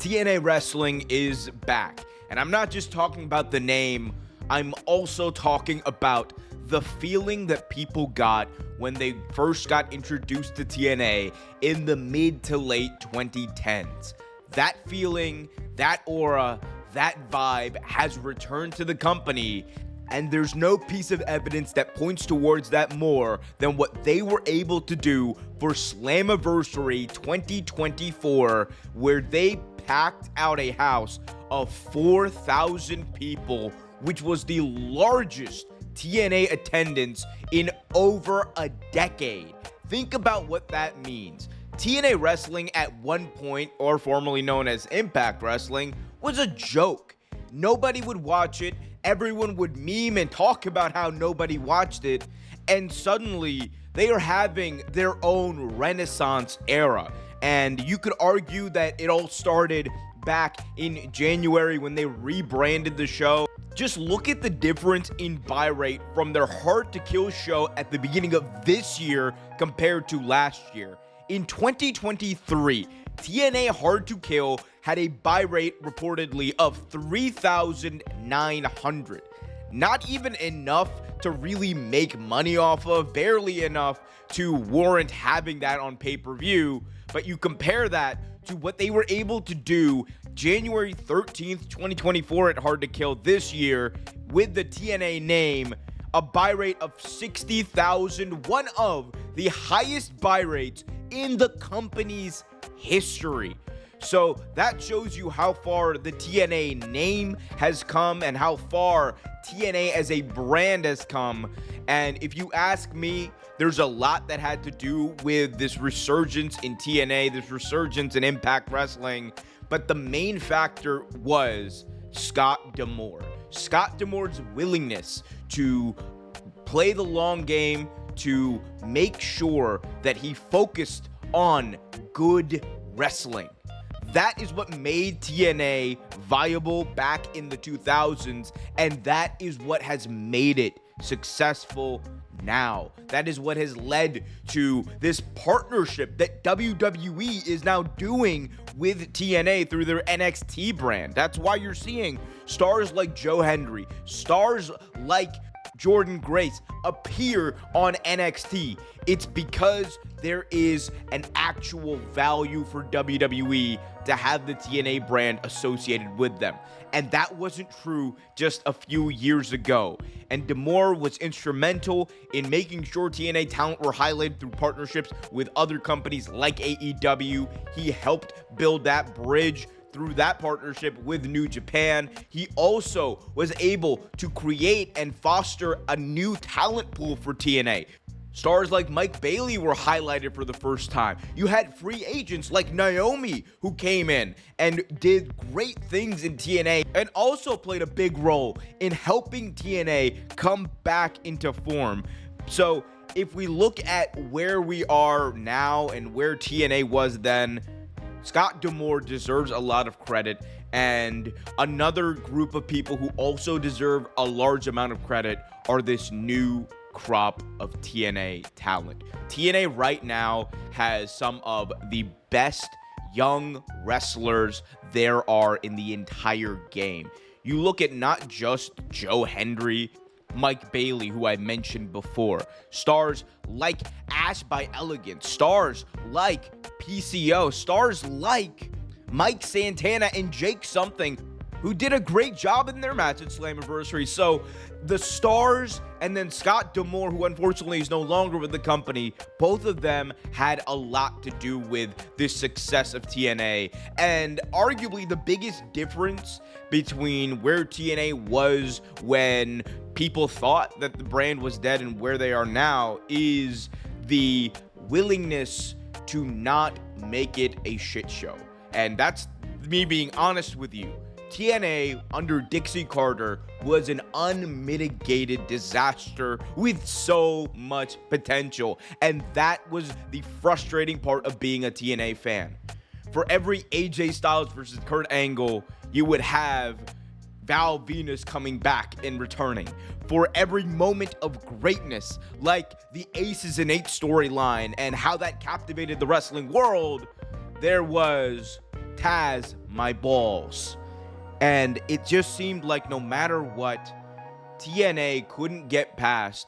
TNA Wrestling is back. And I'm not just talking about the name, I'm also talking about the feeling that people got when they first got introduced to TNA in the mid to late 2010s. That feeling, that aura, that vibe has returned to the company, and there's no piece of evidence that points towards that more than what they were able to do for Slammiversary 2024, where they packed out a house of 4,000 people, which was the largest TNA attendance in over a decade. Think about what that means. TNA Wrestling at one point, or formerly known as Impact Wrestling, was a joke. Nobody would watch it. Everyone would meme and talk about how nobody watched it. And suddenly, they are having their own Renaissance era. And you could argue that it all started back in January when they rebranded the show. Just look at the difference in buy rate from their Hard to Kill show at the beginning of this year compared to last year. In 2023, TNA Hard to Kill had a buy rate reportedly of 3,900. Not even enough to really make money off of, barely enough to warrant having that on pay-per-view, but you compare that to what they were able to do January 13th, 2024 at Hard to Kill this year with the TNA name, a buy rate of 60,000, one of the highest buy rates in the company's history. So that shows you how far the TNA name has come and how far TNA as a brand has come. And if you ask me, there's a lot that had to do with this resurgence in TNA, this resurgence in Impact Wrestling. But the main factor was Scott D'Amore. Scott D'Amore's willingness to play the long game, to make sure that he focused on good wrestling. That is what made TNA viable back in the 2000s, and that is what has made it successful now. That is what has led to this partnership that WWE is now doing with TNA through their NXT brand. That's why you're seeing stars like Joe Hendry, stars like Jordan Grace appear on NXT. It's because there is an actual value for WWE to have the TNA brand associated with them. And that wasn't true just a few years ago. And D'Amore was instrumental in making sure TNA talent were highlighted through partnerships with other companies like AEW. He helped build that bridge through that partnership with New Japan. He also was able to create and foster a new talent pool for TNA. Stars like Mike Bailey were highlighted for the first time. You had free agents like Naomi who came in and did great things in TNA and also played a big role in helping TNA come back into form. So if we look at where we are now and where TNA was then, Scott D'Amore deserves a lot of credit, and another group of people who also deserve a large amount of credit are this new crop of TNA talent. TNA right now has some of the best young wrestlers there are in the entire game. You look at not just Joe Hendry, Mike Bailey, who I mentioned before, stars like Ash by Elegance, stars like PCO, stars like Mike Santana and Jake Something, who did a great job in their match at Slammiversary. So the stars and then Scott D'Amore, who unfortunately is no longer with the company, both of them had a lot to do with this success of TNA. And arguably the biggest difference between where TNA was when people thought that the brand was dead and where they are now is the willingness to not make it a shit show. And that's me being honest with you. TNA under Dixie Carter was an unmitigated disaster with so much potential, and that was the frustrating part of being a TNA fan. For every AJ Styles versus Kurt Angle, you would have Val Venus coming back and returning. For every moment of greatness, like the Aces and Eights storyline and how that captivated the wrestling world, there was Taz my balls. And it just seemed like no matter what, TNA couldn't get past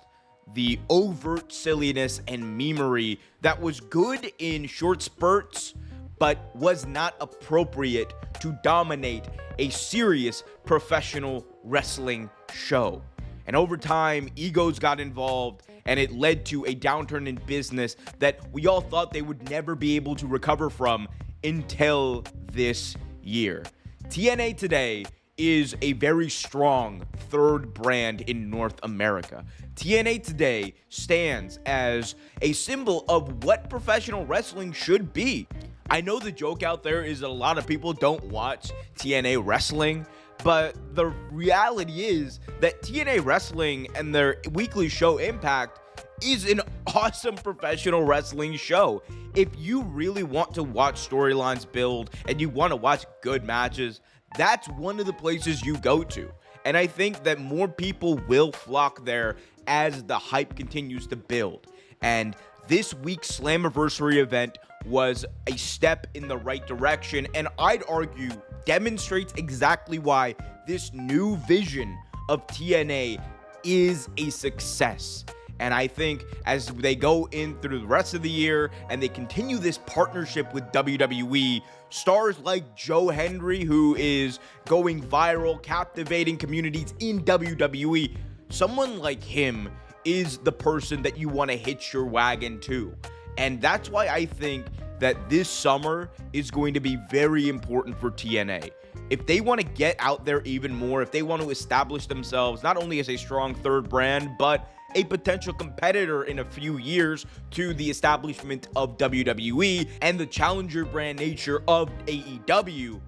the overt silliness and memery that was good in short spurts, but was not appropriate to dominate a serious professional wrestling show. And over time, egos got involved, and it led to a downturn in business that we all thought they would never be able to recover from until this year. TNA today is a very strong third brand in North America. TNA today stands as a symbol of what professional wrestling should be. I know the joke out there is that a lot of people don't watch TNA wrestling, but the reality is that TNA wrestling and their weekly show Impact is an awesome professional wrestling show. If you really want to watch storylines build and you want to watch good matches, that's one of the places you go to. And I think that more people will flock there as the hype continues to build. And this week's Slammiversary event was a step in the right direction, and I'd argue demonstrates exactly why this new vision of TNA is a success. And I think as they go in through the rest of the year and they continue this partnership with WWE, stars like Joe Hendry, who is going viral, captivating communities in WWE, someone like him is the person that you want to hitch your wagon to. And that's why I think that this summer is going to be very important for TNA. If they want to get out there even more, if they want to establish themselves not only as a strong third brand, but a potential competitor in a few years to the establishment of WWE and the challenger brand nature of AEW,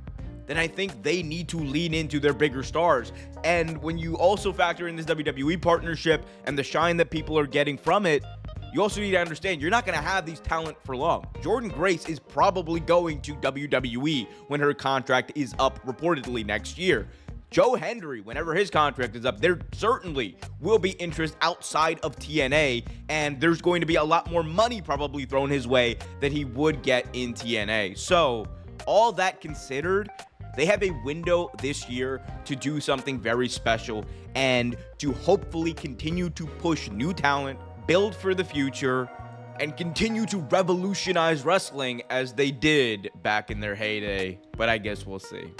then I think they need to lean into their bigger stars. And when you also factor in this WWE partnership and the shine that people are getting from it, you also need to understand you're not going to have these talent for long. Jordynne Grace is probably going to WWE when her contract is up reportedly next year. Joe Hendry, whenever his contract is up, there certainly will be interest outside of TNA, and there's going to be a lot more money probably thrown his way than he would get in TNA. So, all that considered, they have a window this year to do something very special and to hopefully continue to push new talent, build for the future, and continue to revolutionize wrestling as they did back in their heyday. But I guess we'll see.